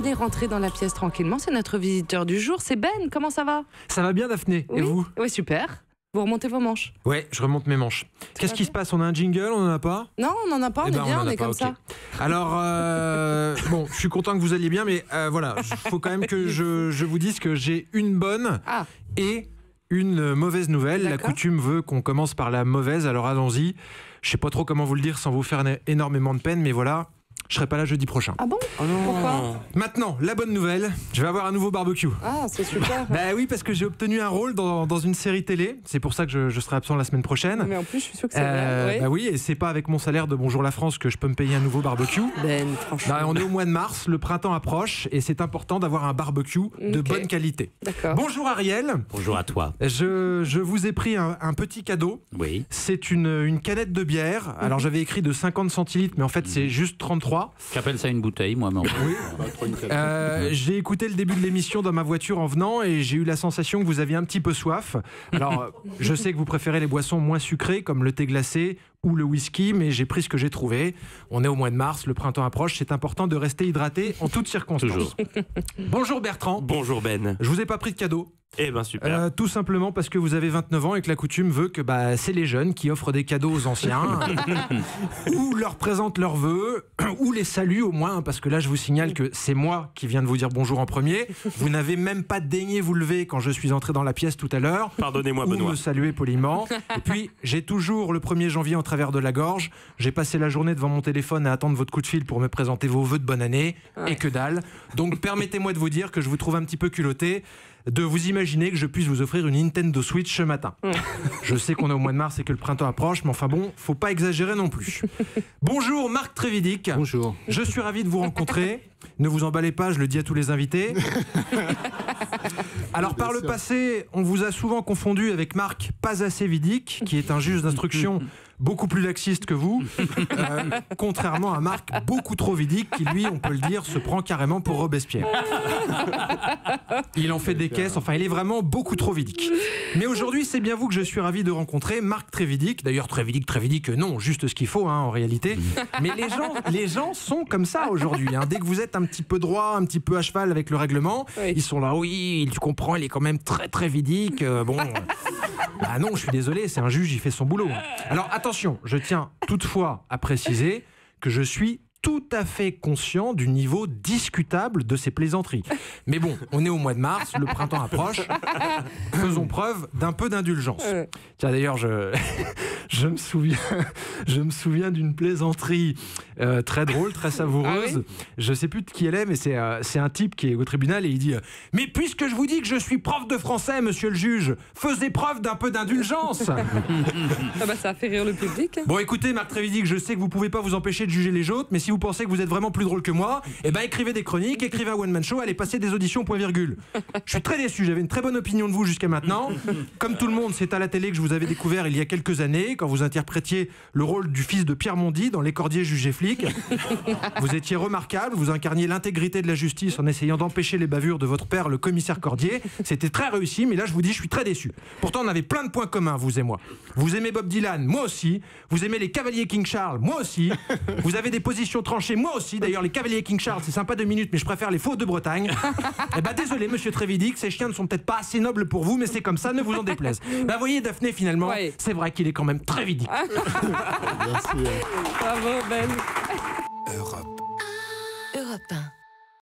allez rentrer dans la pièce tranquillement. C'est notre visiteur du jour, c'est Ben. Comment ça va? Ça va bien, Daphné. Oui. Et vous? Oui, super. Vous remontez vos manches? Ouais, je remonte mes manches. Qu'est-ce qui se passe? On a un jingle? On en a pas? Non, on n'en a pas, on est bien, on est comme ça. Alors, bon, je suis content que vous alliez bien, mais voilà, il faut quand même que je vous dise que j'ai une bonne et une mauvaise nouvelle. La coutume veut qu'on commence par la mauvaise, alors allons-y. Je sais pas trop comment vous le dire sans vous faire énormément de peine, mais voilà. Je serai pas là jeudi prochain. Ah bon? Pourquoi? Maintenant, la bonne nouvelle, je vais avoir un nouveau barbecue. Ah, c'est super. Bah oui, parce que j'ai obtenu un rôle dans une série télé. C'est pour ça que je serai absent la semaine prochaine. Mais en plus, je suis sûr que c'est vrai. Bah oui, et c'est pas avec mon salaire de Bonjour la France que je peux me payer un nouveau barbecue. Ben, franchement. Bah, on est au mois de mars, le printemps approche et c'est important d'avoir un barbecue de bonne qualité. D'accord. Bonjour Ariel. Bonjour à toi. Je vous ai pris un petit cadeau. Oui. C'est une canette de bière. Alors j'avais écrit de 50 centilitres, mais en fait c'est juste 33. J'appelle ça une bouteille, moi. Mais oui. J'ai écouté le début de l'émission dans ma voiture en venant et j'ai eu la sensation que vous aviez un petit peu soif. Alors, je sais que vous préférez les boissons moins sucrées comme le thé glacé ou le whisky, mais j'ai pris ce que j'ai trouvé. On est au mois de mars, le printemps approche, c'est important de rester hydraté en toutes circonstances. Toujours. Bonjour Bertrand. Bonjour Ben. Je vous ai pas pris de cadeau. Eh ben super. Tout simplement parce que vous avez 29 ans et que la coutume veut que c'est les jeunes qui offrent des cadeaux aux anciens ou leur présentent leurs vœux ou les saluent au moins, parce que là je vous signale que c'est moi qui viens de vous dire bonjour en premier. Vous n'avez même pas daigné vous lever quand je suis entré dans la pièce tout à l'heure. Pardonnez-moi ou Benoît. me saluer poliment. Et puis j'ai toujours le 1er janvier en travers de la gorge. J'ai passé la journée devant mon téléphone à attendre votre coup de fil pour me présenter vos vœux de bonne année et que dalle. Donc permettez-moi de vous dire que je vous trouve un petit peu culotté de vous imaginer que je puisse vous offrir une Nintendo Switch ce matin. Je sais qu'on est au mois de mars et que le printemps approche, mais enfin bon, faut pas exagérer non plus. Bonjour Marc Trévidic. Bonjour. Je suis ravi de vous rencontrer. Ne vous emballez pas, je le dis à tous les invités. Alors par le passé, on vous a souvent confondu avec Marc Pas assez Vidic, qui est un juge d'instruction beaucoup plus laxiste que vous, contrairement à Marc beaucoup trop Vidic, qui lui, on peut le dire, se prend carrément pour Robespierre. Il en fait des caisses, enfin il est vraiment beaucoup trop Vidic. Mais aujourd'hui, c'est bien vous que je suis ravi de rencontrer, Marc Trévidic. D'ailleurs, Trévidic, non, juste ce qu'il faut en réalité. Mais les gens sont comme ça aujourd'hui. Dès que vous êtes un petit peu droit, un petit peu à cheval avec le règlement, ils sont là, oui, tu comprends, il est quand même très très Vidic. Ah non, je suis désolé, c'est un juge, il fait son boulot. Alors attention, je tiens toutefois à préciser que je suis tout à fait conscient du niveau discutable de ces plaisanteries. Mais bon, on est au mois de mars, le printemps approche, faisons preuve d'un peu d'indulgence. Tiens, d'ailleurs, je me souviens d'une plaisanterie très drôle, très savoureuse. Ah oui, je sais plus de qui elle est, mais c'est un type qui est au tribunal et il dit « Mais puisque je vous dis que je suis prof de français, monsieur le juge, faisez preuve d'un peu d'indulgence !» Ça a fait rire le public. Bon, écoutez, Marc Trévidic, je sais que vous pouvez pas vous empêcher de juger les autres, mais si vous pensez que vous êtes vraiment plus drôle que moi, écrivez des chroniques, écrivez un one-man show, allez passer des auditions, point virgule. Je suis très déçu, j'avais une très bonne opinion de vous jusqu'à maintenant. Comme tout le monde, c'est à la télé que je vous avais découvert il y a quelques années, quand vous interprétiez le rôle du fils de Pierre Mondy dans Les Cordiers jugés flics. Vous étiez remarquable, vous incarniez l'intégrité de la justice en essayant d'empêcher les bavures de votre père, le commissaire Cordier. C'était très réussi, mais là je vous dis, je suis très déçu. Pourtant, on avait plein de points communs, vous et moi. Vous aimez Bob Dylan, moi aussi. Vous aimez les Cavaliers King Charles, moi aussi. Vous avez des positions tranchées, moi aussi. D'ailleurs, les Cavaliers King Charles, c'est sympa 2 minutes, mais je préfère les faux de Bretagne. Désolé, monsieur Trévidic, ces chiens ne sont peut-être pas assez nobles pour vous, mais c'est comme ça, ne vous en déplaise. Voyez, Daphné, finalement, c'est vrai qu'il est quand même très vidique. Merci. Bravo, Ben. Europe.